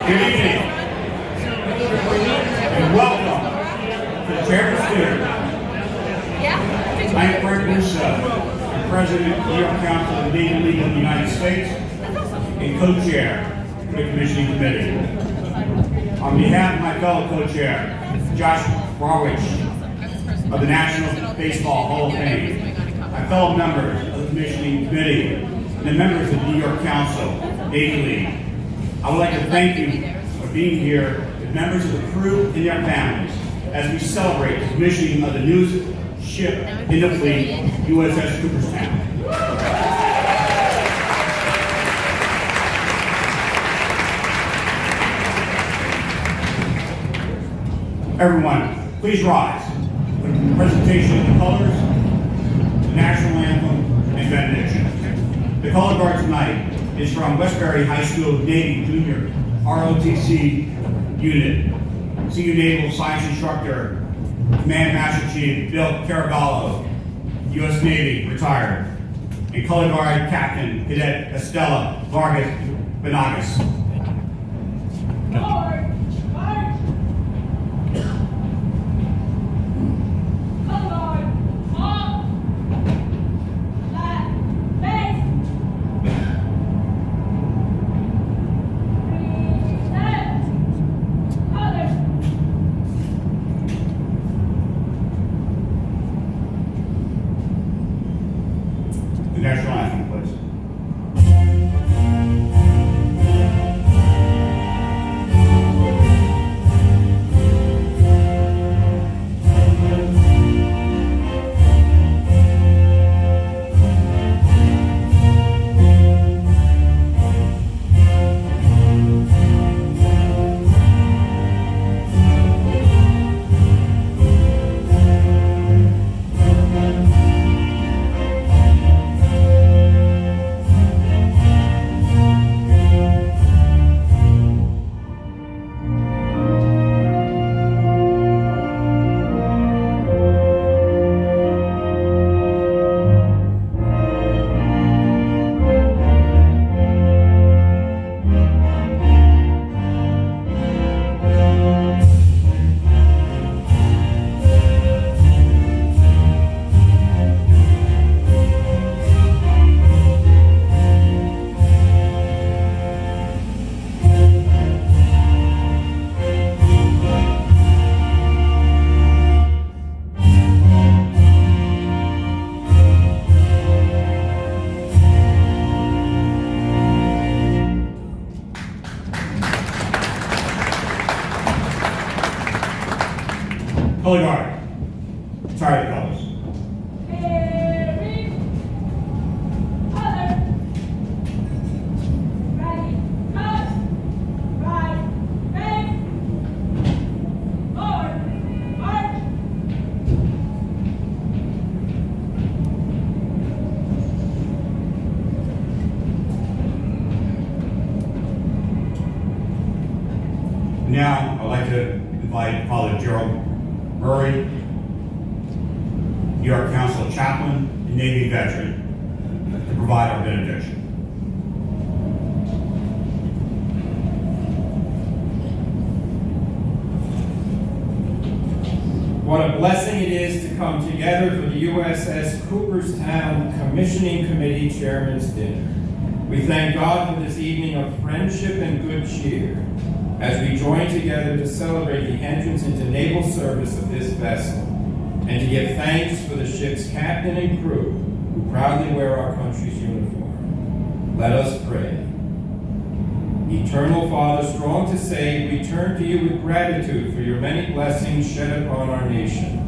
Good evening, and welcome to the Chairmen's Dinner. I am Russo, President of the New York Council of the Navy League of the United States and co-chair for the Commissioning Committee. On behalf of my fellow co-chair, Josh Warwick of the National Baseball Hall of Fame, my fellow members of the Commissioning Committee, and the members of the New York Council, Navy League, I would like to thank you for being here with members of the crew and their families as we celebrate the commissioning of the newest ship in the fleet, USS Cooperstown. Everyone, please rise for the presentation of the colors, the national anthem, and benediction. The color guard tonight is from Westbury High School Navy Junior ROTC Unit. Senior Naval Science Instructor, Command Master Chief Bill Caraballo, U.S. Navy, retired, and Color Guard Captain Cadet Estella Vargas Benagas. National anthem, please. Color guard. Sorry, the colors. Very color. Ready, cut. Right, face. Forward, march. Now, I'd like to invite Father Gerald Murray, New York Council Chaplain and Navy veteran, to provide our benediction. What a blessing it is to come together for the USS Cooperstown Commissioning Committee Chairmen's Dinner. We thank God for this evening of friendship and good cheer as we join together to celebrate the entrance into naval service of this vessel and to give thanks for the ship's captain and crew who proudly wear our country's uniform. Let us pray. Eternal Father, strong to save, we turn to you with gratitude for your many blessings shed upon our nation.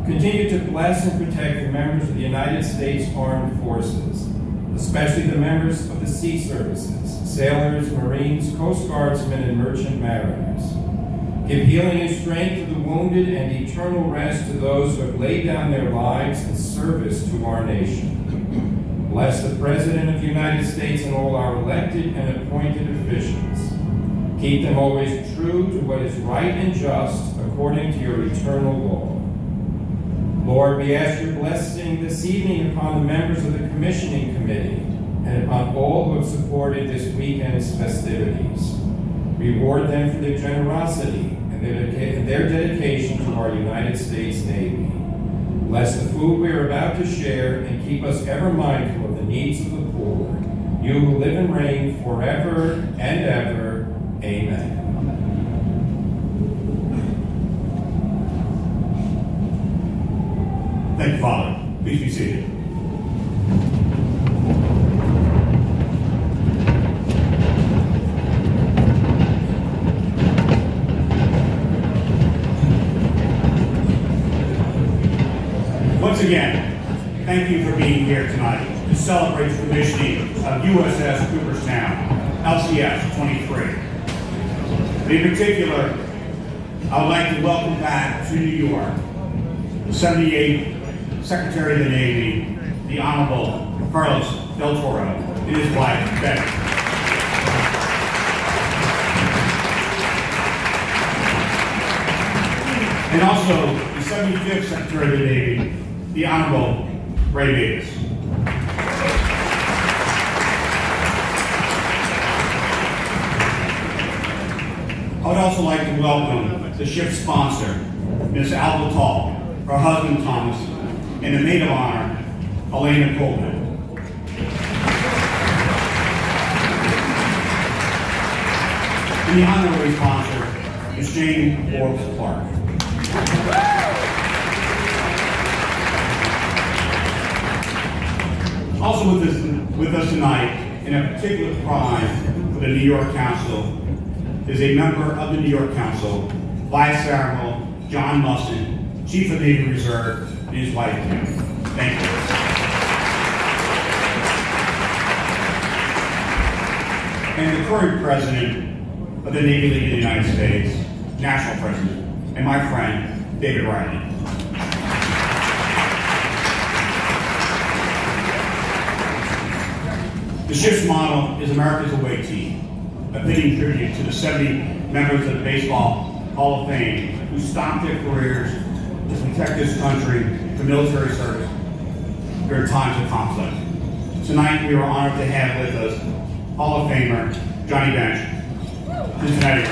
Continue to bless and protect the members of the United States Armed Forces, especially the members of the sea services, sailors, Marines, Coast Guardsmen, and merchant mariners. Give healing and strength to the wounded and eternal rest to those who have laid down their lives in service to our nation. Bless the President of the United States and all our elected and appointed officials. Keep them always true to what is right and just according to your eternal law. Lord, we ask your blessing this evening upon the members of the Commissioning Committee and upon all who have supported this weekend's festivities. Reward them for their generosity and their dedication to our United States Navy. Bless the food we are about to share and keep us ever mindful of the needs of the poor. You who live and reign forever and ever. Amen. Thank you, Father. Please be seated. Once again, thank you for being here tonight to celebrate the commissioning of USS Cooperstown LCS23. In particular, I would like to welcome back to New York the 78th Secretary of the Navy, the Honorable Carlos Del Toro, and his wife, Betty. And also the 75th Secretary of the Navy, the Honorable Ray Davis. I would also like to welcome the ship's sponsor, Ms. Alba Tall, her husband Thomas, and the maid of honor, Elena Coleman. And the honorary sponsor is Jane Forbes Clark. Also with us tonight, in a particular pride for the New York Council, is a member of the New York Council, Vice Admiral John Musson, Chief of Navy Reserve, and his wife, Kim. Thank you. And the current President of the Navy League of the United States, National President, and my friend, David Riley. The ship's motto is America's Away Team, a fitting tribute to the 70 members of the Baseball Hall of Fame who stopped their careers to protect this country for military service during times of conflict. Tonight, we are honored to have with us Hall of Famer Johnny Bench, Cincinnati.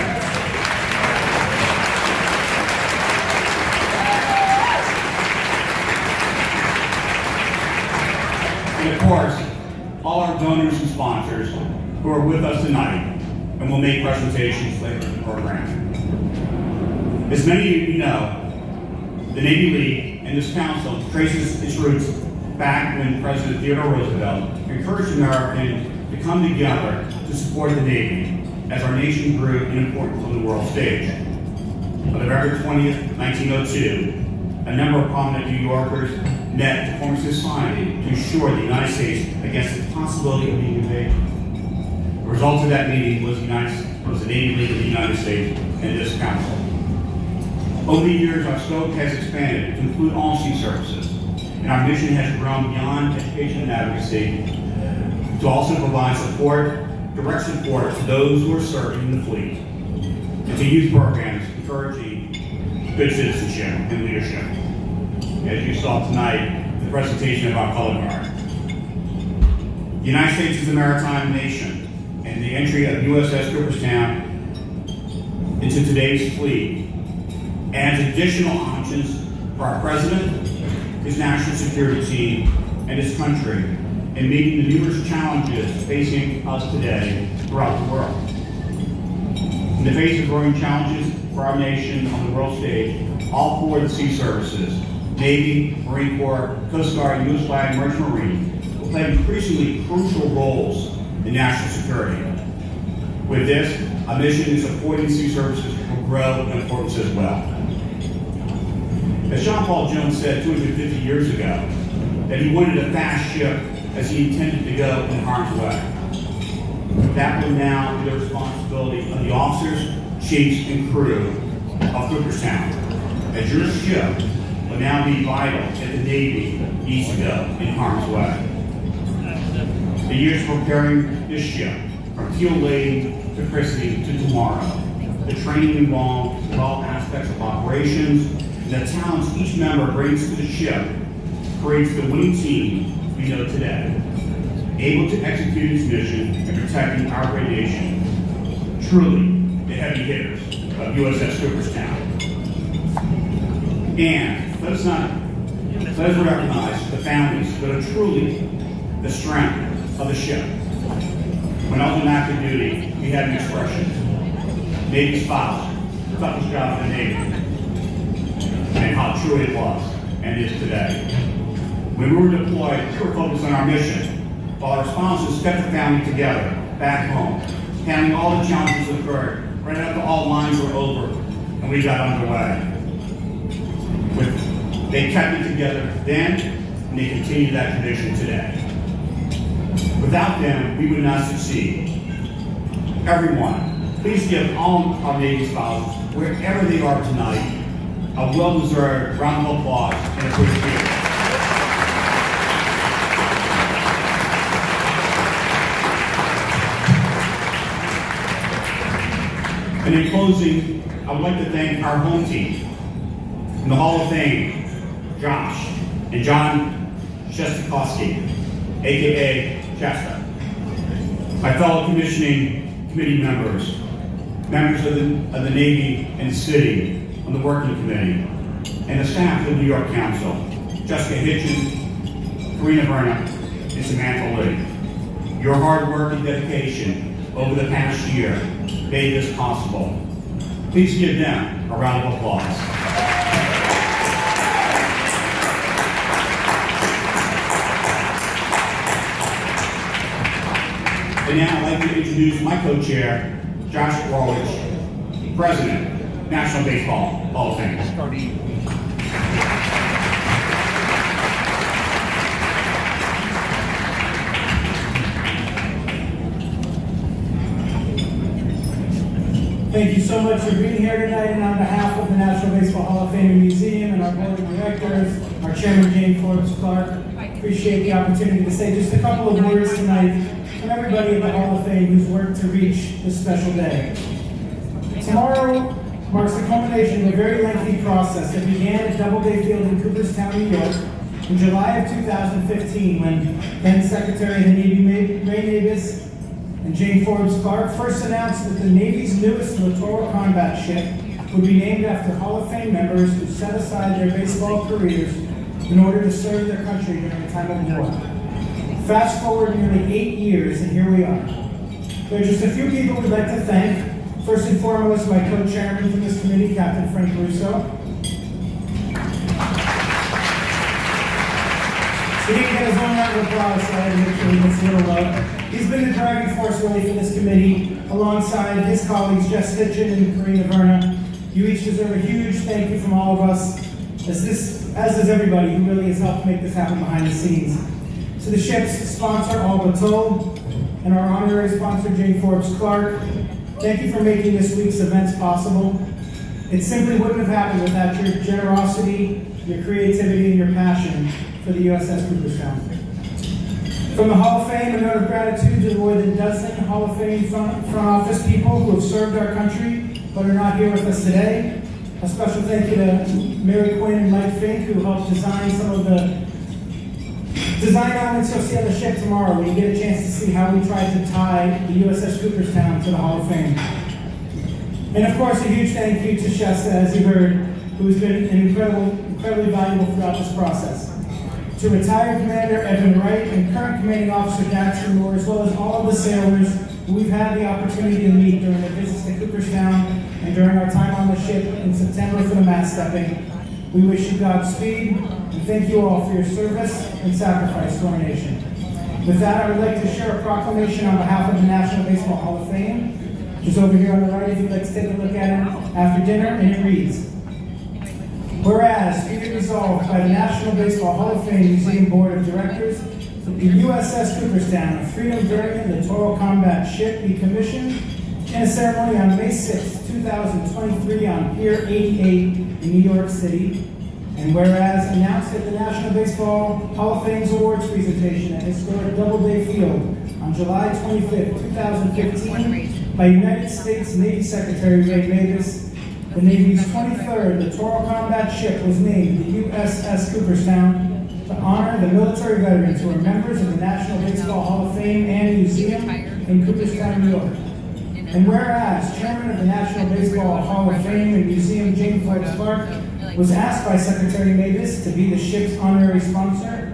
And of course, all our donors and sponsors who are with us tonight and will make presentations later in the program. As many of you know, the Navy League and this council traces its roots back when President Theodore Roosevelt encouraged Americans to come together to support the Navy as our nation grew in importance on the world stage. On November 20th, 1902, a number of prominent New Yorkers met to form a society to ensure the United States against the possibility of being invaded. The result of that meeting was the Navy League of the United States and this council. Over the years, our scope has expanded to include all sea services, and our mission has grown beyond education and advocacy to also provide support, direct support to those who are serving in the fleet, and to youth programs encouraging good citizenship and leadership. As you saw tonight, the presentation of our color guard. The United States is a maritime nation, and the entry of USS Cooperstown into today's fleet adds additional options for our President, his national security team, and his country in meeting the numerous challenges facing us today throughout the world. In the face of growing challenges for our nation on the world stage, all four of the sea services, Navy, Marine Corps, Coast Guard, U.S. Flag, Merchant Marine, will play increasingly crucial roles in national security. With this, our mission in supporting sea services will grow in importance as well. As John Paul Jones said 250 years ago, that he wanted a fast ship as he intended to go in harm's way. That will now be the responsibility of the officers, chiefs, and crew of Cooperstown, as your ship will now be vital if the Navy needs to go in harm's way. The years preparing this ship, from keel laying to christening to tomorrow, the training involved with all aspects of operations, and the talents each member brings to the ship creates the winning team we know today, able to execute its mission in protecting our great nation. Truly, the heavy hitters of USS Cooperstown. And let us recognize the families that are truly the strength of the ship. When I was on active duty, we had an expression, Navy spouse, toughest job in the Navy, and how true it was and is today. When we were deployed, we were focused on our mission, while our sponsors kept the family together back home, handling all the challenges that occurred, right after all lines were over and we got underway. They kept it together then, and they continue that tradition today. Without them, we would not succeed. Everyone, please give all our Navy spouses, wherever they are tonight, a well-deserved round of applause and appreciation. And in closing, I would like to thank our home team in the Hall of Fame, Josh and John Shestakowski, aka Chester, my fellow commissioning committee members, members of the Navy and City on the working committee, and the staff of the New York Council, Jessica Hitchen, Karina Verna, and Samantha Lee. Your hard work and dedication over the past year made this possible. Please give them a round of applause. And now I'd like to introduce my co-chair, Josh Warwich, President, National Baseball Hall of Fame. Thank you so much for being here tonight, and on behalf of the National Baseball Hall of Fame and Museum and our board of directors, our chairman, Jane Forbes Clark, appreciate the opportunity to say just a couple of words tonight from everybody at the Hall of Fame who's worked to reach this special day. Tomorrow marks the culmination of a very lengthy process that began at Doubleday Field in Cooperstown, New York, in July of 2015, when then Secretary of the Navy, Ray Davis, and Jane Forbes Clark first announced that the Navy's newest Littoral Combat Ship would be named after Hall of Fame members who set aside their baseball careers in order to serve their country during a time of war. Fast forward nearly 8 years, and here we are. There are just a few people we'd like to thank. First and foremost, my co-chairman from this committee, Captain Frank Russo. He didn't get his own round of applause, so I had to make sure he gets a little love. He's been the driving force really for this committee, alongside his colleagues Jess Hitchen and Karina Verna. You each deserve a huge thank you from all of us, as does everybody who really has helped make this happen behind the scenes. To the ship's sponsor, All But Told, and our honorary sponsor, Jane Forbes Clark, thank you for making this week's events possible. It simply wouldn't have happened without your generosity, your creativity, and your passion for the USS Cooperstown. From the Hall of Fame, a note of gratitude to the more than dozen Hall of Fame front office people who have served our country but are not here with us today. A special thank you to Mary Quinn and Mike Fink, who helped design some of the design elements you'll see on the ship tomorrow when you get a chance to see how we tried to tie the USS Cooperstown to the Hall of Fame. And of course, a huge thank you to Shasta, as you heard, who's been incredibly valuable throughout this process. To retired Commander Evan Wright and current Commanding Officer Daxter Moore, as well as all of the sailors who we've had the opportunity to meet during the visits to Cooperstown and during our time on the ship in September for the mast stepping. We wish you Godspeed, and thank you all for your service and sacrifice to our nation. With that, I would like to share a proclamation on behalf of the National Baseball Hall of Fame, which is over here on the right if you'd like to take a look at it after dinner, and it reads, whereas, be it resolved by the National Baseball Hall of Fame Museum Board of Directors that the USS Cooperstown, a Freedom-bearing Littoral Combat Ship, be commissioned in a ceremony on May 6, 2023 on Pier 88 in New York City. And whereas, announced at the National Baseball Hall of Fame's awards presentation at historic Doubleday Field on July 25, 2015 by United States Navy Secretary Ray Davis, the Navy's 23rd Littoral Combat Ship was named the USS Cooperstown to honor the military veterans who are members of the National Baseball Hall of Fame and Museum in Cooperstown, New York. And whereas Chairman of the National Baseball Hall of Fame and Museum Jane Forbes Clark was asked by Secretary Mavis to be the ship's honorary sponsor,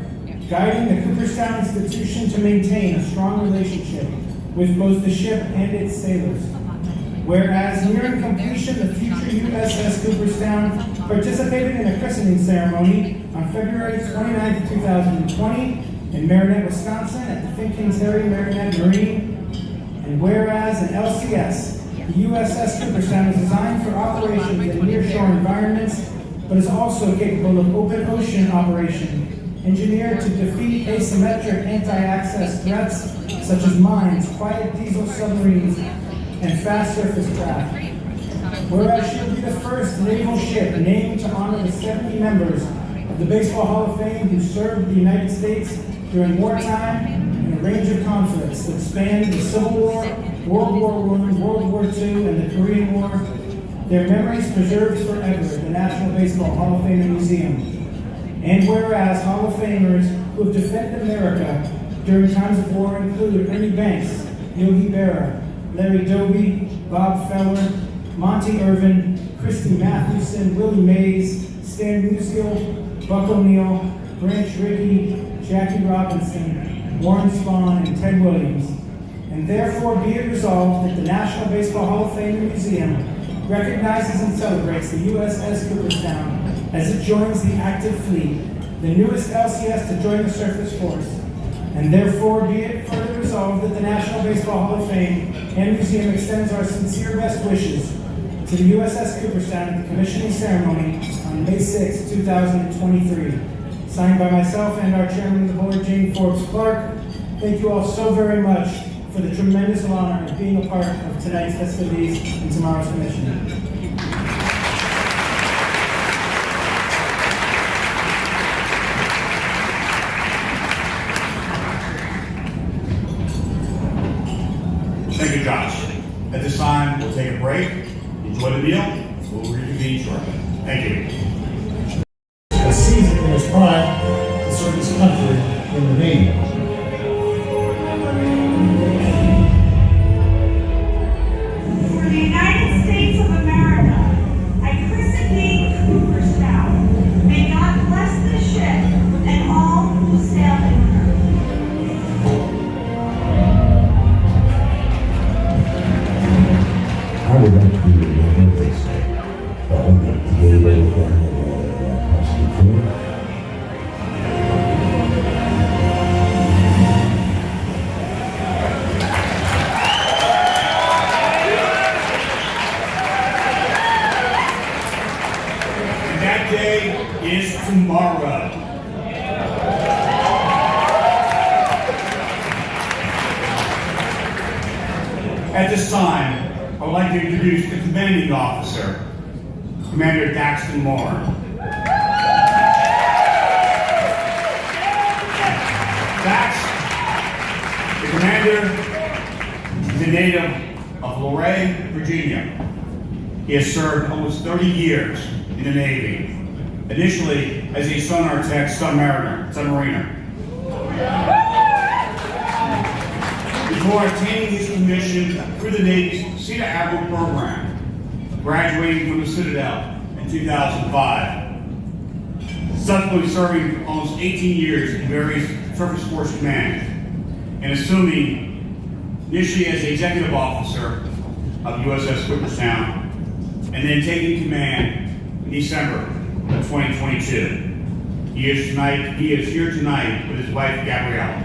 guiding the Cooperstown institution to maintain a strong relationship with both the ship and its sailors. Whereas nearing completion, the future USS Cooperstown participated in a christening ceremony on February 29, 2020 in Marinette, Wisconsin at the Fincanterry Marinette Marine. And whereas an LCS, the USS Cooperstown is designed for operations in nearshore environments, but is also capable of open ocean operation, engineered to defeat asymmetric anti-access threats such as mines, quiet diesel submarines, and fast surface craft. Whereas she will be the first naval ship named to honor the 70 members of the Baseball Hall of Fame who served the United States during wartime and a range of conflicts that spanned the Civil War, World War I, World War II, and the Korean War. Their memories preserved forever at the National Baseball Hall of Fame and Museum. And whereas Hall of Famers who have defended America during times of war include Ernie Banks, Yogi Berra, Larry Doby, Bob Feller, Monty Irvin, Christy Mathewson, Willie Mays, Stan Musial, Buck O'Neill, Branch Rickey, Jackie Robinson, Warren Spahn, and Ted Williams. And therefore be it resolved that the National Baseball Hall of Fame and Museum recognizes and celebrates the USS Cooperstown as it joins the active fleet, the newest LCS to join the surface force. And therefore be it further resolved that the National Baseball Hall of Fame and Museum extends our sincere best wishes to the USS Cooperstown at the commissioning ceremony on May 6, 2023. Signed by myself and our Chairman of the Board, Jane Forbes Clark. Thank you all so very much for the tremendous honor of being a part of tonight's festivities and tomorrow's commissioning. Thank you, Josh. At this time, we'll take a break, enjoy the meal, we'll reconvene shortly. Thank you. A season in his prime to serve his country in the Navy. For the United States of America, I christen thee Cooperstown. May God bless this ship and all who sail in her. I would like to be remembered this on the Diego and Pacific. And that day is tomorrow. At this time, I would like to introduce the commanding officer, Commander Daxton Moore. Dax, the commander, is a native of Luray, Virginia. He has served almost 30 years in the Navy, initially as a sonar tech submariner. Before attaining his commission through the Navy's Sea to Admiral program, graduating from the Citadel in 2005, subsequently serving almost 18 years in various surface force commands, and assuming initially as the executive officer of USS Cooperstown, and then taking command in December of 2022. He is here tonight with his wife, Gabrielle.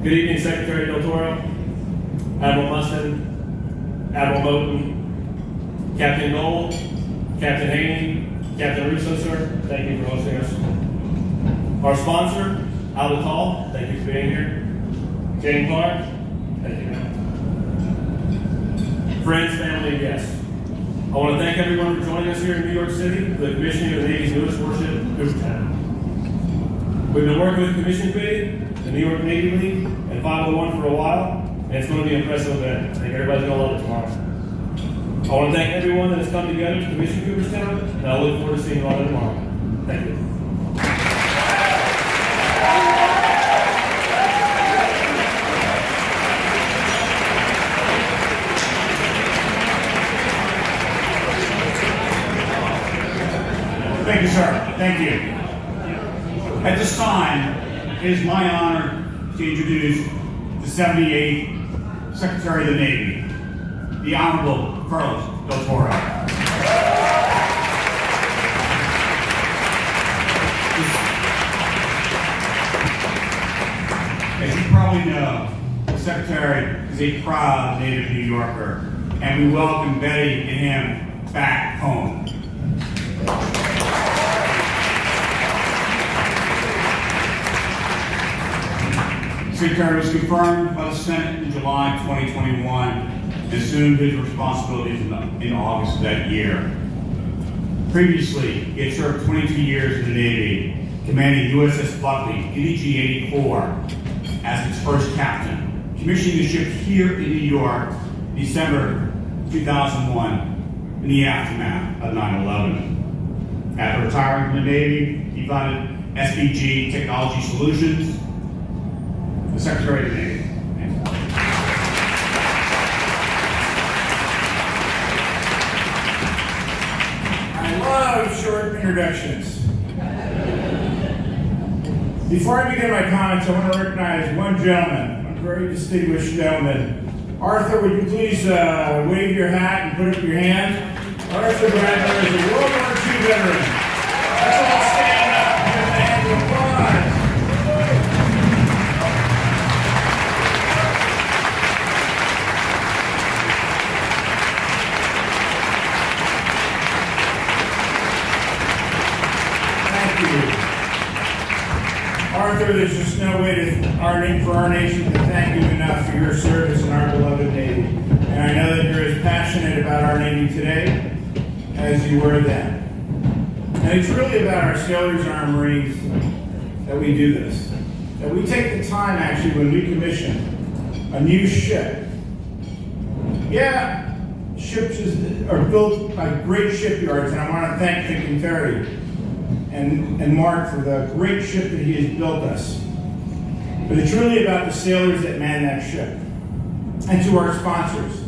Good evening, Secretary Littoral, Admiral Mustin, Admiral Moten, Captain Knoll, Captain Haney, Captain Russo, sir, thank you for hosting us. Our sponsor, Littoral, thank you for being here. Jane Clark, thank you, ma'am. Friends, family, and guests. I want to thank everyone for joining us here in New York City for the commissioning of the Navy's newest warship, Cooperstown. We've been working with the Commission Committee, the New York Navy League, and 501 for a while, and it's going to be an impressive event. I think everybody's going to love it tomorrow. I want to thank everyone that has come together to commission Cooperstown, and I look forward to seeing you all tomorrow. Thank you. Thank you, sir. Thank you. At this time, it is my honor to introduce the 78th Secretary of the Navy, the Honorable Carlos Del Toro. As you probably know, the Secretary is a proud native New Yorker, and we welcome Betty and him back home. The Secretary was confirmed by the Senate in July 2021 and assumed his responsibilities in August of that year. Previously, he had served 22 years in the Navy, commanding USS Buckley, DDG-84, as its first captain, commissioning the ship here in New York in December 2001 in the aftermath of 9/11. After retiring from the Navy, he founded SBG Technology Solutions, the Secretary of the Navy. I love short introductions. Before I begin my comments, I want to recognize one gentleman, one very distinguished gentleman. Arthur, would you please wave your hat and put up your hand? Arthur Bradner is a World War II veteran. Let's all stand up and give a hand of applause. Arthur, there's just no way for our nation to thank you enough for your service in our beloved Navy. And I know that you're as passionate about our Navy today as you were then. And it's really about our sailors and our Marines that we do this. That we take the time, actually, when we commission a new ship. Yeah, ships are built by great shipyards, and I want to thank Dick and Terry and Mark for the great ship that he has built us. But it's really about the sailors that man that ship. And to our sponsors,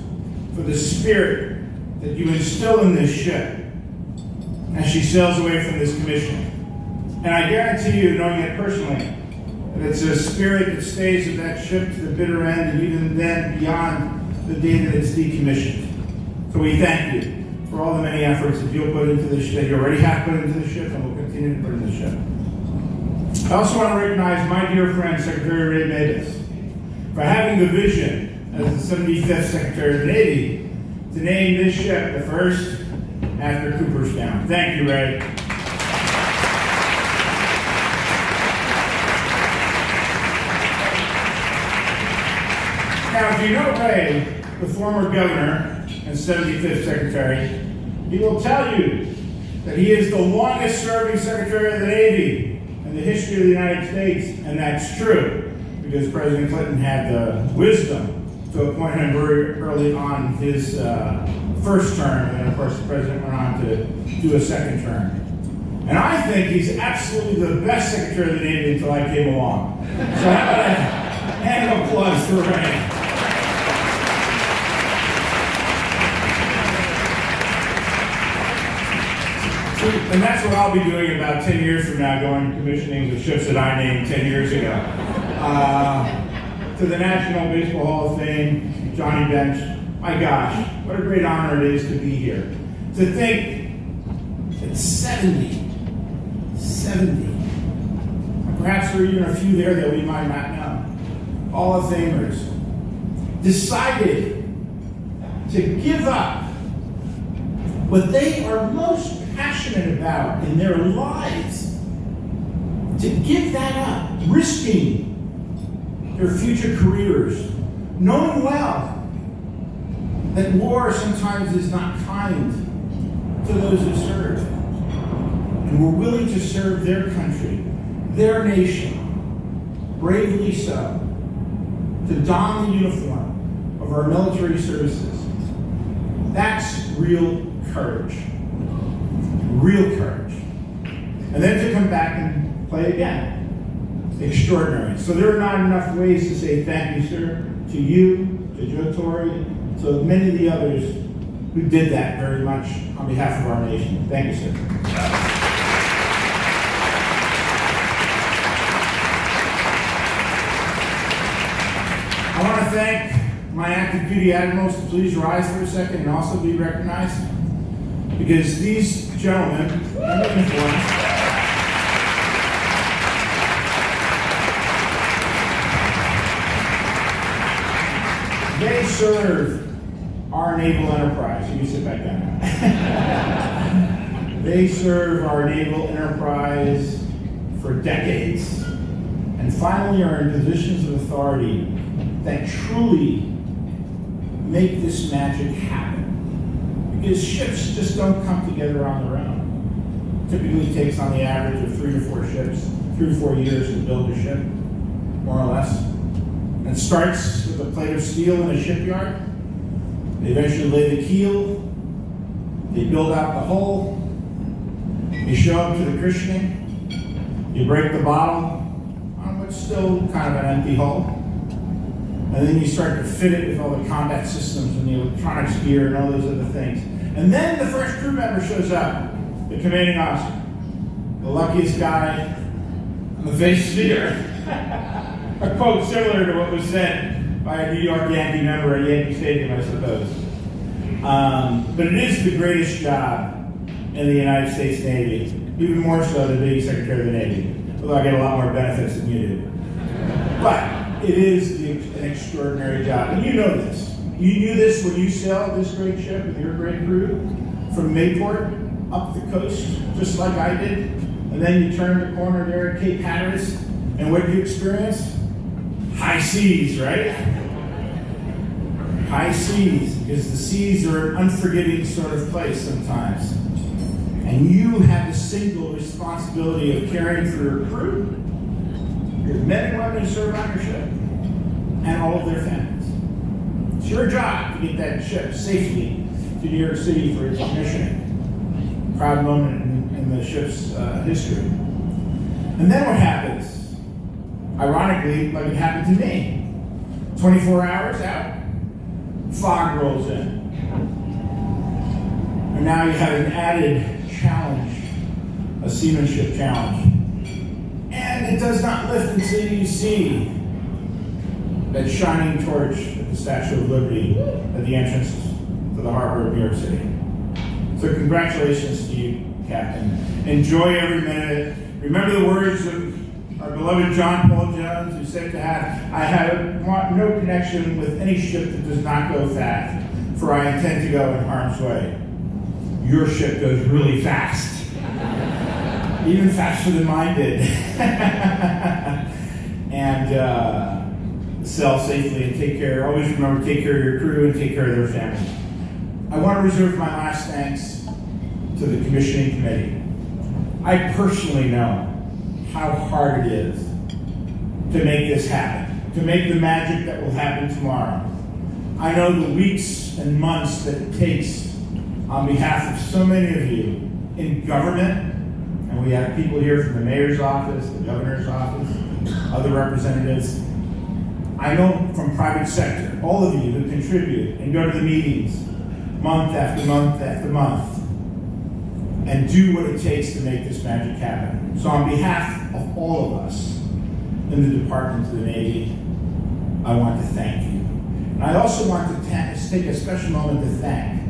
for the spirit that you instill in this ship as she sails away from this commission. And I guarantee you, knowing it personally, that it's a spirit that stays with that ship to the bitter end, and even then beyond the day that it's decommissioned. So we thank you for all the many efforts that you'll put into the ship, that you already have put into the ship, and will continue to put in the ship. I also want to recognize my dear friend, Secretary Ray Davis, for having the vision as the 75th Secretary of the Navy to name this ship the first after Cooperstown. Thank you, Ray. Now, if you know Ray, the former governor and 75th Secretary, he will tell you that he is the longest serving Secretary of the Navy in the history of the United States, and that's true, because President Clinton had the wisdom to appoint him very early on his first term, and then of course the President went on to do a second term. And I think he's absolutely the best Secretary of the Navy until I came along. So how about a hand of applause for Ray? And that's what I'll be doing about 10 years from now, going to commissioning the ships that I named 10 years ago. To the National Baseball Hall of Fame, Johnny Bench, my gosh, what a great honor it is to be here. To think that 70, perhaps there are even a few there that we might not know, Hall of Famers, decided to give up what they are most passionate about in their lives, to give that up, risking their future careers, knowing well that war sometimes is not kind to those who serve, and we're willing to serve their country, their nation, bravely so, to don the uniform of our military services. That's real courage. Real courage. And then to come back and play again. Extraordinary. So there are not enough ways to say thank you, sir, to you, to Joe Torre, to many of the others who did that very much on behalf of our nation. Thank you, sir. I want to thank my active duty admirals to please rise for a second and also be recognized, because these gentlemen in uniform they serve our naval enterprise. You can sit back down. They serve our naval enterprise for decades and finally are in positions of authority that truly make this magic happen. Because ships just don't come together on their own. Typically takes on the average of 3 to 4 ships, 3 to 4 years to build a ship, more or less. And starts with a plate of steel in a shipyard. They eventually lay the keel. They build out the hull. You show up to the christening. You break the bottle on what's still kind of an empty hull. And then you start to fit it with all the combat systems and the electronics gear and all those other things. And then the first crew member shows up, the commanding officer, the luckiest guy on the face of the earth. A quote similar to what was said by a New York Yankee member at Yankee Stadium, I suppose. But it is the greatest job in the United States Navy, even more so than being Secretary of the Navy, although I get a lot more benefits than you do. But it is an extraordinary job, and you know this. You knew this when you sailed this great ship with your great crew from Mayport up the coast, just like I did, and then you turned the corner there at Cape Hatteras, and what did you experience? High seas, right? High seas, because the seas are an unforgiving sort of place sometimes. And you have the single responsibility of caring for your crew, your men and women who serve on your ship, and all of their families. It's your job to get that ship safely to New York City for its commissioning. Proud moment in the ship's history. And then what happens? Ironically, like it happened to me. 24 hours out, fog rolls in. And now you have an added challenge, a seamanship challenge. And it does not lift until you see that shining torch at the Statue of Liberty at the entrance to the harbor of New York City. So congratulations to you, Captain. Enjoy every minute. Remember the words of our beloved John Paul Jones, who said I want no connection with any ship that does not go fast, for I intend to go in harm's way. Your ship goes really fast. Even faster than mine did. And sail safely and take care. Always remember, take care of your crew and take care of their families. I want to reserve my last thanks to the commissioning committee. I personally know how hard it is to make this happen, to make the magic that will happen tomorrow. I know the weeks and months that it takes on behalf of so many of you in government, and we have people here from the mayor's office, the governor's office, other representatives. I know from private sector, all of you who contribute and go to the meetings month after month after month and do what it takes to make this magic happen. So on behalf of all of us in the Department of the Navy, I want to thank you. And I also want to take a special moment to thank.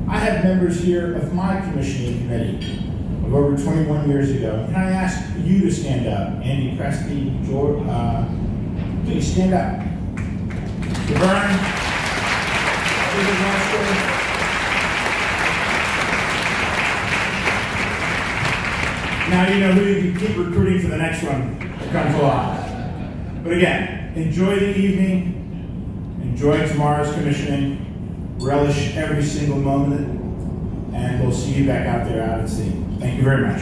I have members here of my commissioning committee of over 21 years ago. Can I ask you to stand up? Andy Kresge, George, please stand up. Mr. Byrne, David Russo. Now you know who you can keep recruiting for the next one that comes along. But again, enjoy the evening, enjoy tomorrow's commissioning, relish every single moment, and we'll see you back out there out at sea. Thank you very much.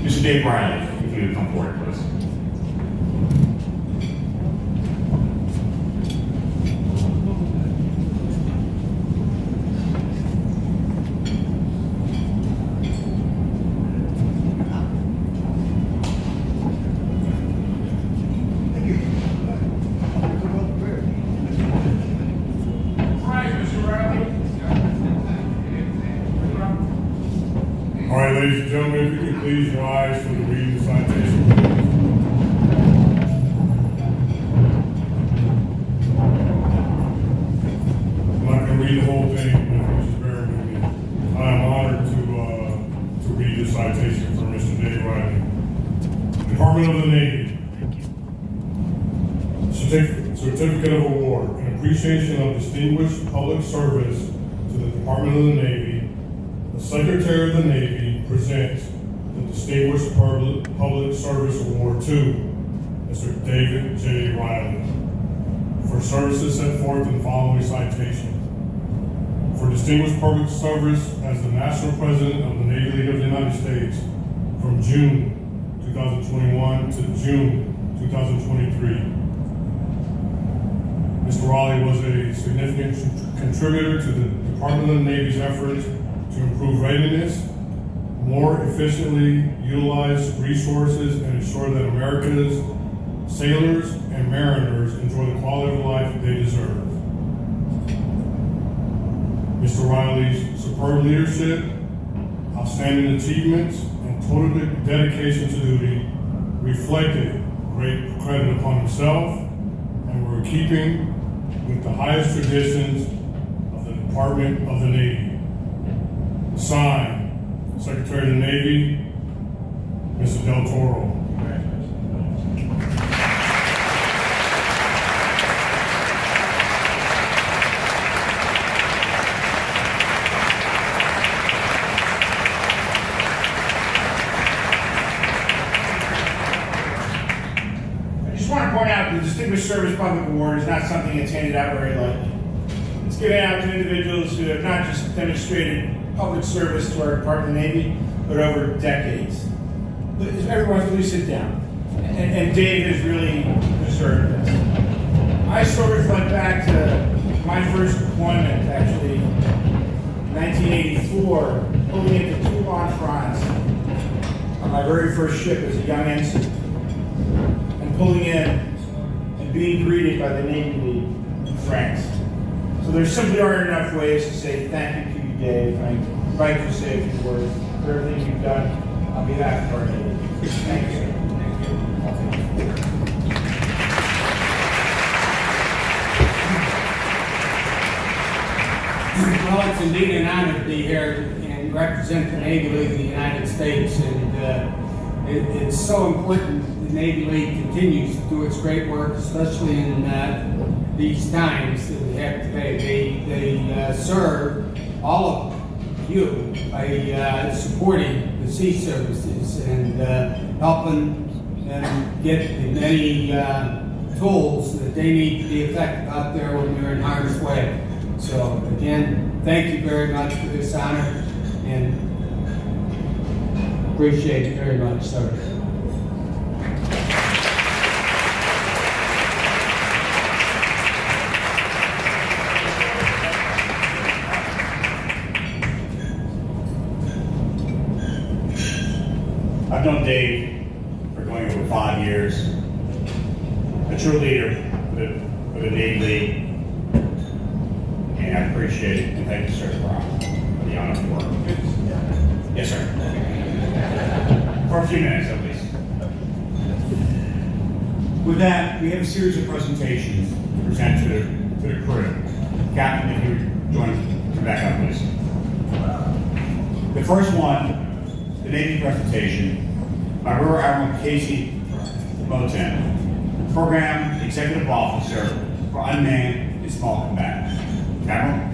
Mr. Dave Riley, if you would come forward, please. All right, ladies and gentlemen, if you could please rise for the reading of the citation. I'm not going to read the whole thing, but if you just bear with me. I am honored to read this citation from Mr. Dave Riley. Department of the Navy. Certificate of Award. In appreciation of distinguished public service to the Department of the Navy, the Secretary of the Navy presents the Distinguished Public Service Award to Mr. David J. Riley for services set forth in the following citation. For distinguished public service as the National President of the Navy League of the United States from June 2021 to June 2023. Mr. Riley was a significant contributor to the Department of the Navy's efforts to improve readiness, more efficiently utilize resources, and ensure that America's sailors and mariners enjoy the quality of life they deserve. Mr. Riley's superb leadership, outstanding achievements, and total dedication to duty reflected great credit upon himself and were in keeping with the highest traditions of the Department of the Navy. Signed, Secretary of the Navy, Mr. Del Toro. I just want to point out the Distinguished Service Public Award is not something that's handed out very lightly. It's given out to individuals who have not just demonstrated public service to our Department of the Navy, but over decades. Everyone, please sit down. And Dave has really deserved this. I sort of went back to my first deployment, actually, 1984, pulling into Toulon, France, on my very first ship as a young ensign, and pulling in and being greeted by the Navy League in France. So there simply aren't enough ways to say thank you to you, Dave, and I'd like to say a few words for everything you've done on behalf of our Navy. Thank you. Well, it's indeed an honor to be here and represent the Navy League of the United States, and it's so important the Navy League continues to do its great work, especially in these times that we have today. They serve all of you by supporting the sea services and helping them get the many tools that they need to be effective out there when they're in harm's way. So again, thank you very much for this honor and appreciate it very much, sir. I've known Dave for going over 5 years. A true leader for the Navy League. And I appreciate it. And thank you, sir, for the honor of work. Yes, sir. For a few minutes, at least. With that, we have a series of presentations to present to the crew. Captain, if you would join, come back up, please. The first one, the Navy presentation by Rear Admiral Casey Moten, Program Executive Officer for Unmanned and Small Combatants. Admiral?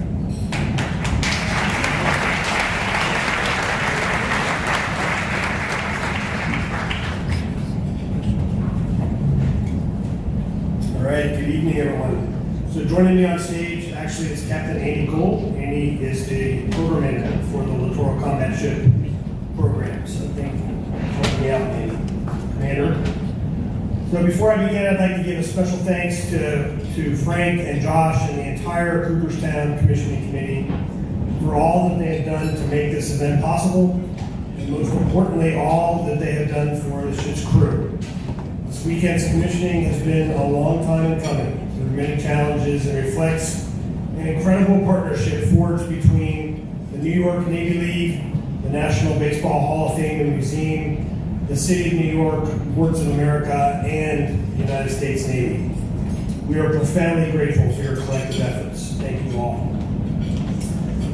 All right, good evening, everyone. So joining me on stage, actually, is Captain Andy Cole. Andy is the program manager for the Littoral Combat Ship program. So thank you for helping me out, Navy Commander. So before I begin, I'd like to give a special thanks to Frank and Josh and the entire Cooperstown Commissioning Committee for all that they have done to make this event possible, and most importantly, all that they have done for the ship's crew. This weekend's commissioning has been a long time in coming, with many challenges, and reflects an incredible partnership forged between the New York Navy League, the National Baseball Hall of Fame and Museum, the City of New York, Ports of America, and the United States Navy. We are profoundly grateful for your collective efforts. Thank you all.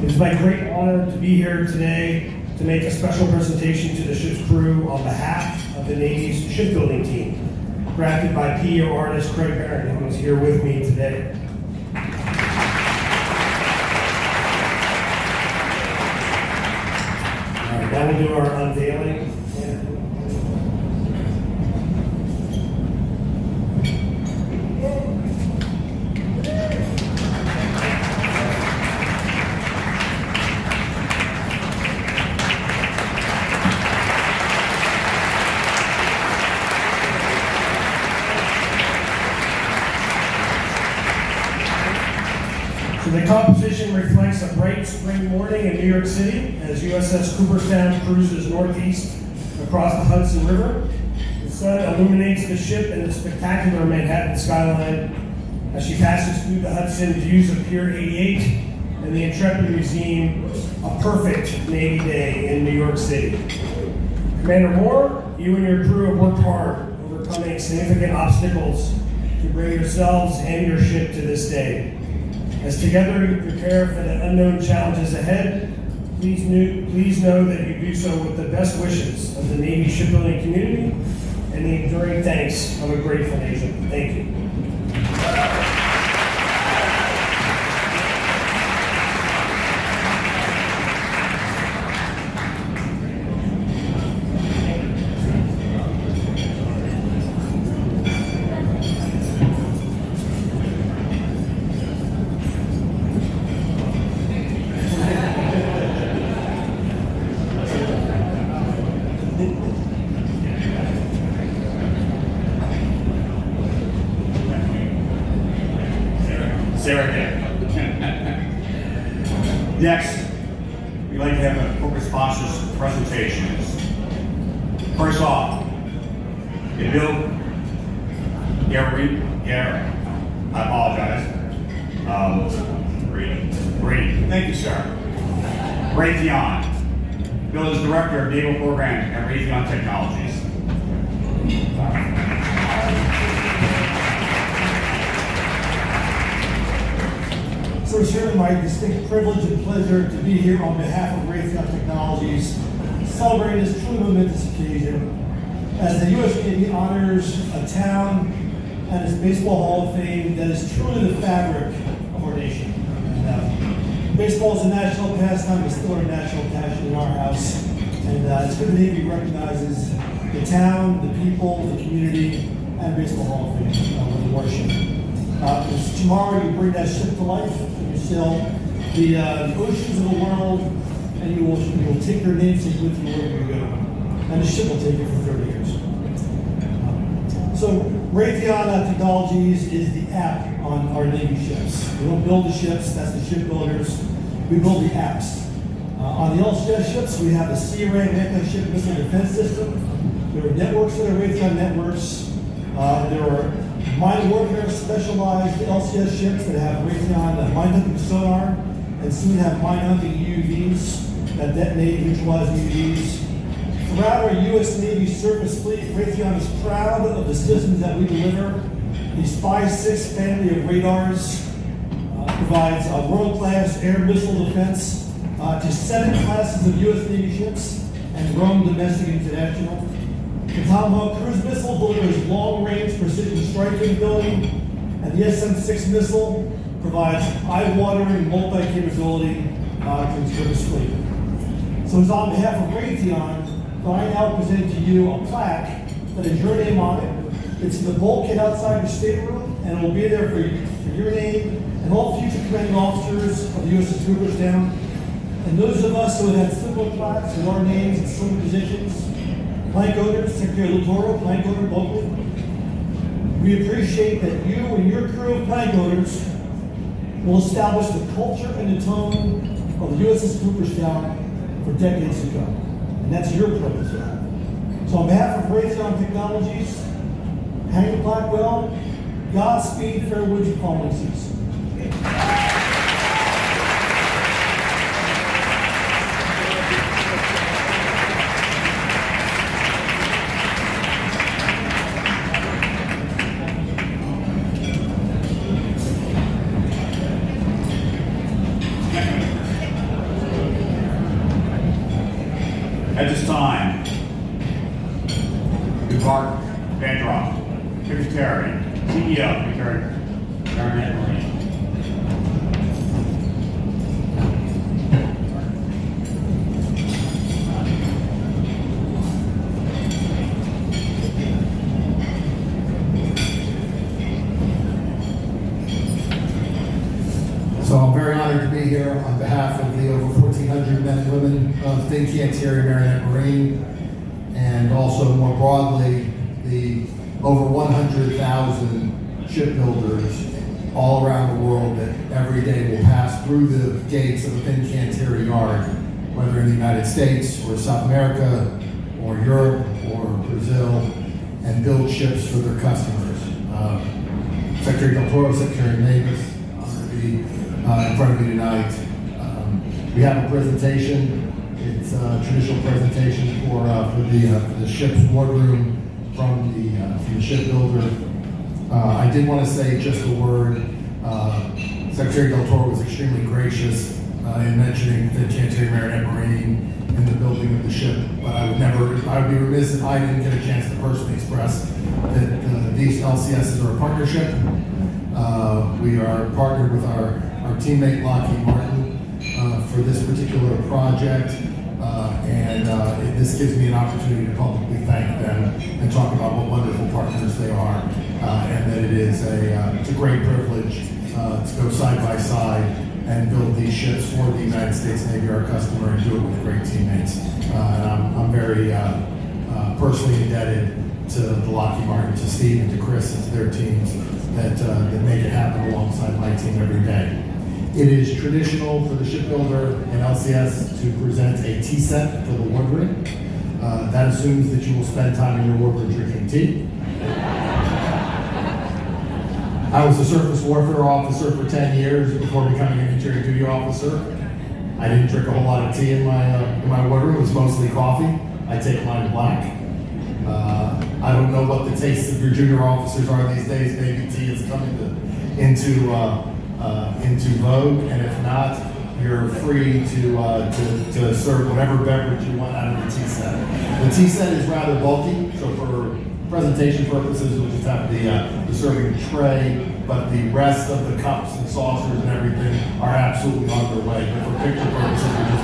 It is my great honor to be here today to make a special presentation to the ship's crew on behalf of the Navy's shipbuilding team, crafted by PE artist Kraetzer, who is here with me today. All right, now we'll do our unveiling. The composition reflects a bright spring morning in New York City as USS Cooperstown cruises northeast across the Hudson River. The sun illuminates the ship in the spectacular Manhattan skyline as she passes through the Hudson. Views of Pier 88 and the Intrepid Museum, a perfect Navy day in New York City. Commander Moore, you and your crew have worked hard, overcoming significant obstacles to bring yourselves and your ship to this day. As together you prepare for the unknown challenges ahead, please know that you do so with the best wishes of the Navy shipbuilding community and the enduring thanks of a grateful nation. Thank you. Next, we'd like to have a corporate sponsors presentations. First off, Bill Gary, I apologize. Brady, thank you, sir. Raytheon. Bill is Director of Naval Program at Raytheon Technologies. So it's really my distinct privilege and pleasure to be here on behalf of Raytheon Technologies, celebrating this truly momentous occasion as the U.S. Navy honors a town and its Baseball Hall of Fame that is truly the fabric of our nation. And, baseball is a national pastime, it's still our national passion in our house, and it's good the Navy recognizes the town, the people, the community, and Baseball Hall of Fame with the worship. Because tomorrow you bring that ship to life, and you sail the oceans of the world, and you will take your namesake with you wherever you go. And the ship will take you for 30 years. So Raytheon Technologies is the app on our Navy ships. We don't build the ships, that's the shipbuilders. We build the apps. On the LCS ships, we have the C-Ray anti-ship missile defense system. There are networks that are Raytheon networks. There are mine warfare specialized LCS ships that have Raytheon mine hunting sonar and soon have mine hunting UUVs that detonate and neutralize UUVs. Throughout our U.S. Navy surface fleet, Raytheon is proud of the systems that we deliver. The Spy-6 family of radars provides a world-class air missile defense to 7 classes of U.S. Navy ships and Rome domestic and international. The Tomahawk cruise missile delivers long-range precision strike capability, and the SM-6 missile provides eye-watering multi-capability to the service fleet. So it's on behalf of Raytheon that I now present to you a plaque that has your name on it. It's in the bulkhead outside your stateroom, and it will be there for your name and all future commanding officers of the USS Cooperstown. And those of us who have had symbol plaques with our names in certain positions, plank owners, Secretary Littoral, plank owner locally, we appreciate that you and your crew of plank owners will establish the culture and the tone of the USS Cooperstown for decades to come. And that's your purpose. So on behalf of Raytheon Technologies, hang the plaque well, Godspeed, fair winds and calming seas. At this time, Mark Vandross, Secretary, CEO, Chairmen. So I'm very honored to be here on behalf of the over 1,400 men and women of Fincantieri Marinette Marine, and also more broadly, the over 100,000 shipbuilders all around the world that every day will pass through the gates of a Fincantieri yard, whether in the United States or South America or Europe or Brazil, and build ships for their customers. Secretary Del Toro, Secretary Mavis, honored to be in front of you tonight. We have a presentation. It's a traditional presentation for the ship's wardroom from the shipbuilder. I did want to say just a word. Secretary Del Toro was extremely gracious in mentioning the Fincantieri Marinette Marine and the building of the ship, but I would be remiss if I didn't get a chance to personally express that these LCSs are a partnership. We are partnered with our teammate Lockheed Martin for this particular project, and this gives me an opportunity to publicly thank them and talk about what wonderful partners they are, and that it's a great privilege to go side by side and build these ships for the United States Navy, our customer, and do it with great teammates. And I'm very personally indebted to the Lockheed Martin, to Steve and to Chris and to their teams that make it happen alongside my team every day. It is traditional for the shipbuilder and LCS to present a tea set for the wardroom. That assumes that you will spend time in your wardroom drinking tea. I was a surface warfare officer for 10 years before becoming an interior duty officer. I didn't drink a whole lot of tea in my wardroom. It was mostly coffee. I take mine black. I don't know what the tastes of your junior officers are these days. Maybe tea is coming into vogue, and if not, you're free to serve whatever beverage you want out of the tea set. The tea set is rather bulky, so for presentation purposes, we'll just have the serving tray, but the rest of the cups and saucers and everything are absolutely on their way. But for picture purposes, we're just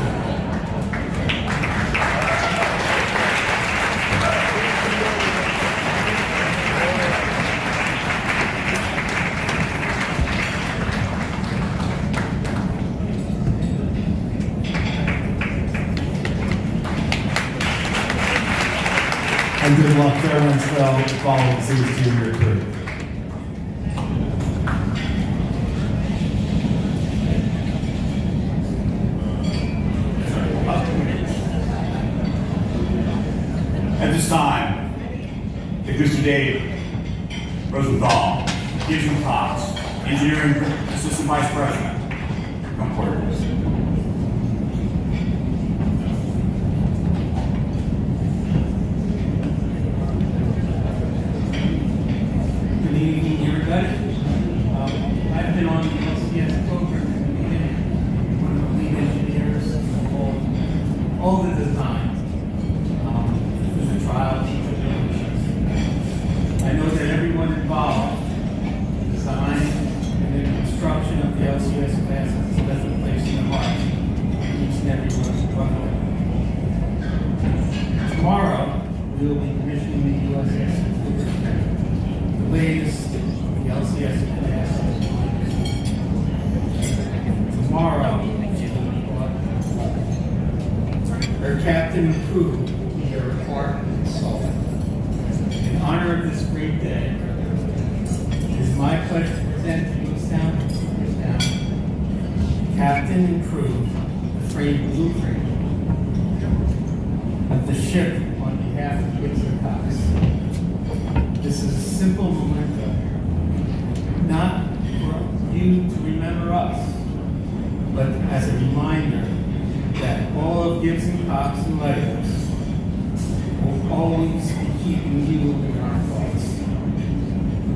and good luck, fair winds following season 2 year 3. At this time, the Mr. Dave Rosenthal, Gibson Cox, Engineering Assistant Vice President, come forward. Good evening, everybody. I've been on the LCS program from the beginning, one of the lead engineers of all the design, through the trial, I know that everyone involved in the design and the construction of the LCS class has a special place in their hearts. captain and crew who bear part and soul. In honor of this great day, it is my pleasure to present to Cooperstown, captain and crew, the frame blueprint of the ship on behalf of Kraetzer Cox. This is a simple memento, not for you to remember us, but as a reminder that all of Gibbs and Cox and Legos will always be keeping you in our thoughts.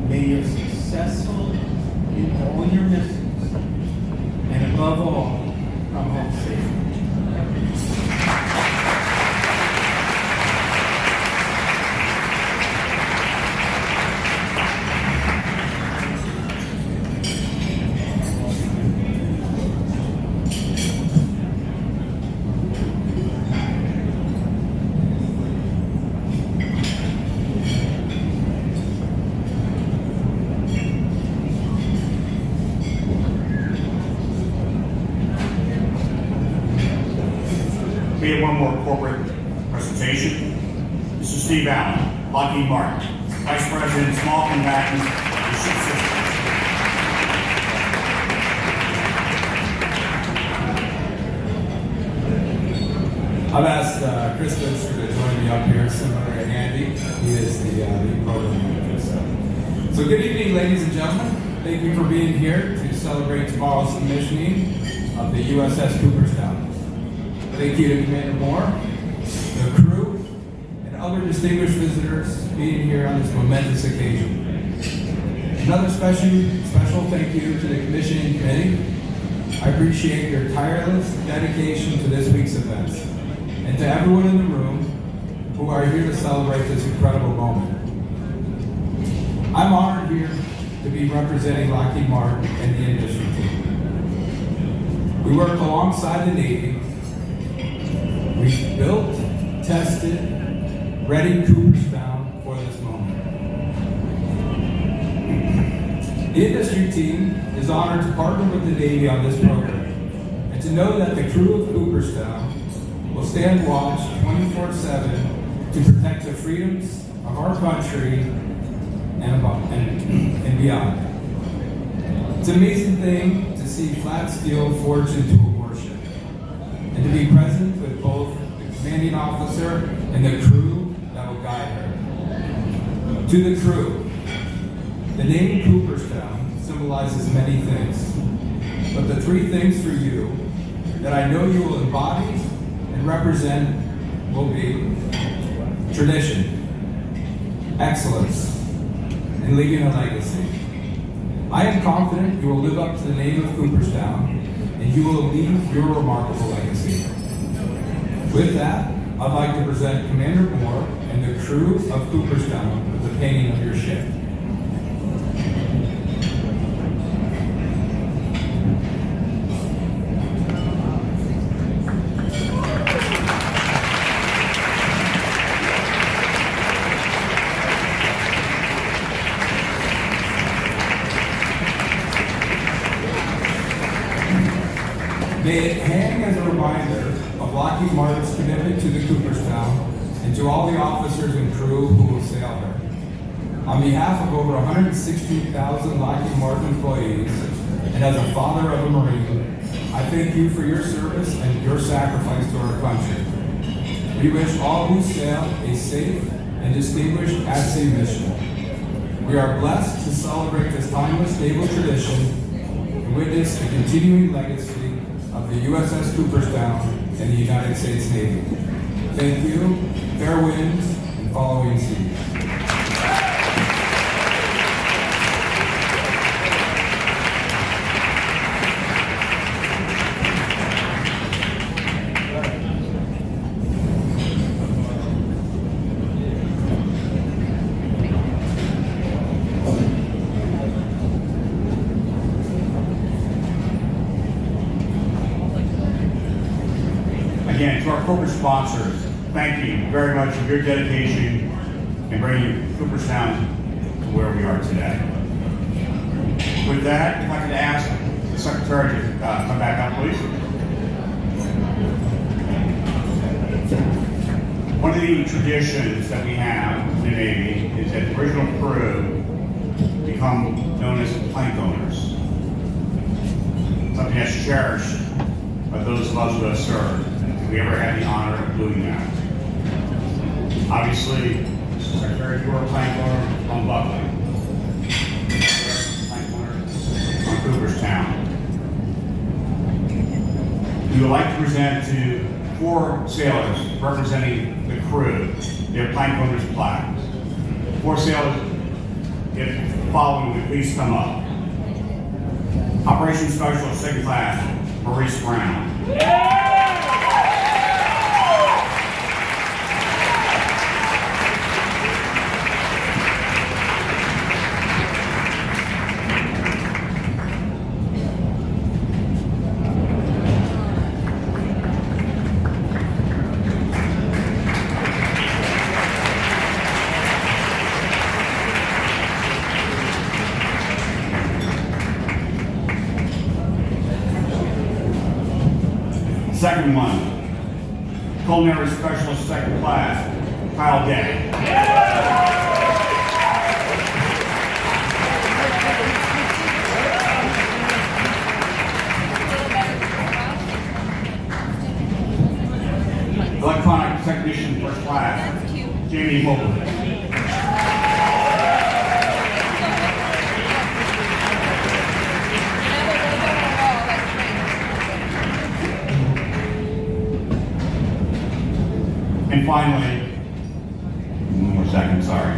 May you're successful in all your missions, and above all, come home safely. We have one more corporate presentation. This is Steve Allen, Lockheed Martin, Vice President, Small Combatants, and Ship Systems. I've asked Chris Kraetzer to join me up here, similar to Andy. He is the lead program manager. So good evening, ladies and gentlemen. Thank you for being here to celebrate tomorrow's commissioning of the USS Cooperstown. Thank you to Commander Moore, the crew, and other distinguished visitors being here on this momentous occasion. Another special thank you to the commissioning committee. I appreciate your tireless dedication to this week's events, and to everyone in the room who are here to celebrate this incredible moment. I'm honored here to be representing Lockheed Martin and the industry team. We work alongside the Navy. We've built, tested, readied Cooperstown for this moment. The industry team is honored to partner with the Navy on this program, and to know that the crew of Cooperstown will stand watch 24/7 to protect the freedoms of our country and beyond. It's an amazing thing to see flat steel forged into a warship, and to be present with both the commanding officer and the crew that will guide her. To the crew, the name Cooperstown symbolizes many things, but the three things for you that I know you will embody and represent will be tradition, excellence, and leaving a legacy. I am confident you will live up to the name of Cooperstown, and you will leave your remarkable legacy. With that, I'd like to present Commander Moore and the crew of Cooperstown with the painting of your ship. May it hang as a reminder of Lockheed Martin's commitment to the Cooperstown and to all the officers and crew who will sail her. On behalf of over 116,000 Lockheed Martin employees, and as a father of a Marine, I thank you for your service and your sacrifice to our country. We wish all who sail a safe and distinguished at-sea mission. We are blessed to celebrate this timeless naval tradition and witness the continuing legacy of the USS Cooperstown and the United States Navy. Thank you, fair winds, and following seas. Again, to our corporate sponsors, thank you very much for your dedication in bringing Cooperstown to where we are today. With that, if I could ask the Secretary to come back up, please. One of the traditions that we have in the Navy is that the original crew become known as plank owners. Something that's cherished by those of us who have served. If we ever had the honor of doing that. Obviously, Secretary, you are a plank owner on Buckley. Plank owner on Cooperstown. We would like to present to 4 sailors representing the crew their plank owners plaques. 4 sailors, if following, would please come up. Operations Specialist, Second Class, Maurice Brown. Second one, Culinary Specialist, Second Class, Kyle Day. Electronic Technician, First Class, Jamie Mobley. And finally, one more second, sorry.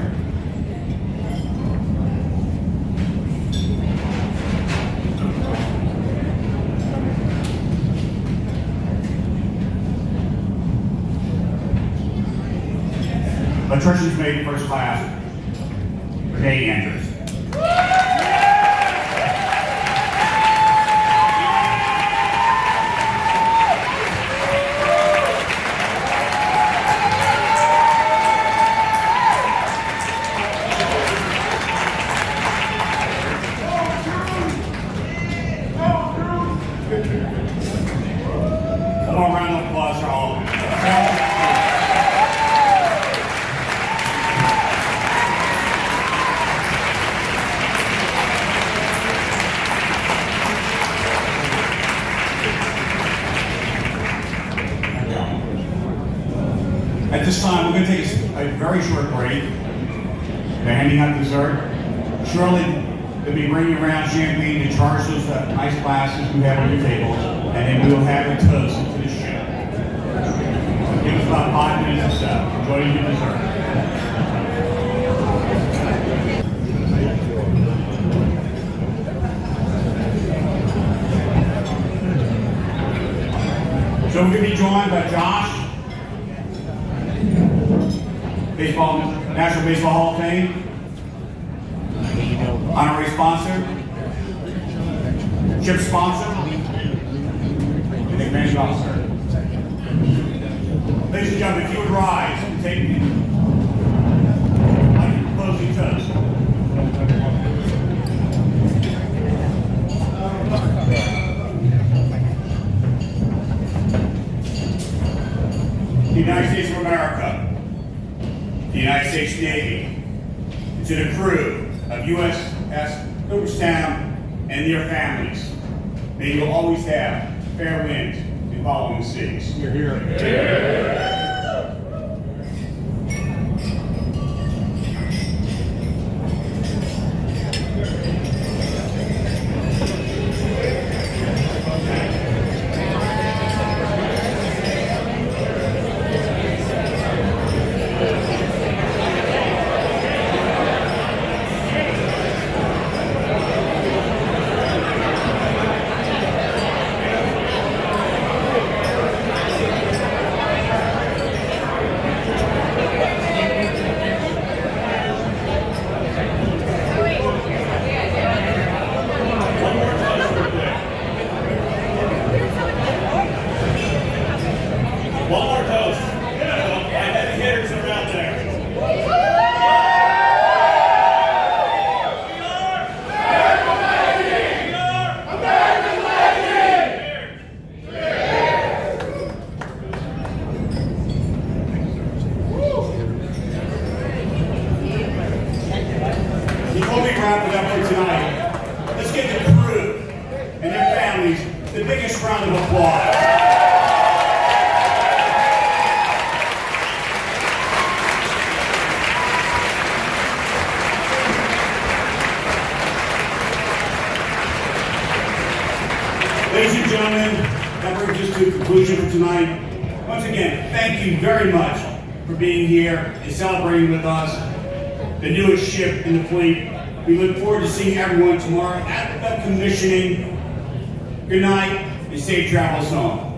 Electricians made First Class, Renee Andrews. A little round of applause for all of them. At this time, we're going to take a very short break. They're handing out dessert. Surely they'll be bringing around champagne to charge those nice glasses you have on your tables, and then we'll have a toast to the ship. So give us about 5 minutes or so. Enjoy your dessert. So we're going to be joined by Josh, National Baseball Hall of Fame, honorary sponsor, ship sponsor, and the commanding officer. Ladies and gentlemen, if you would rise and take my closing toast. The United States of America, the United States Navy, and to the crew of USS Cooperstown and their families, may you always have fair winds in following the seas. You're here. round of applause. Ladies and gentlemen, that brings us to the conclusion for tonight. Once again, thank you very much for being here and celebrating with us the newest ship in the fleet. We look forward to seeing everyone tomorrow at the commissioning. Good night and safe travels home.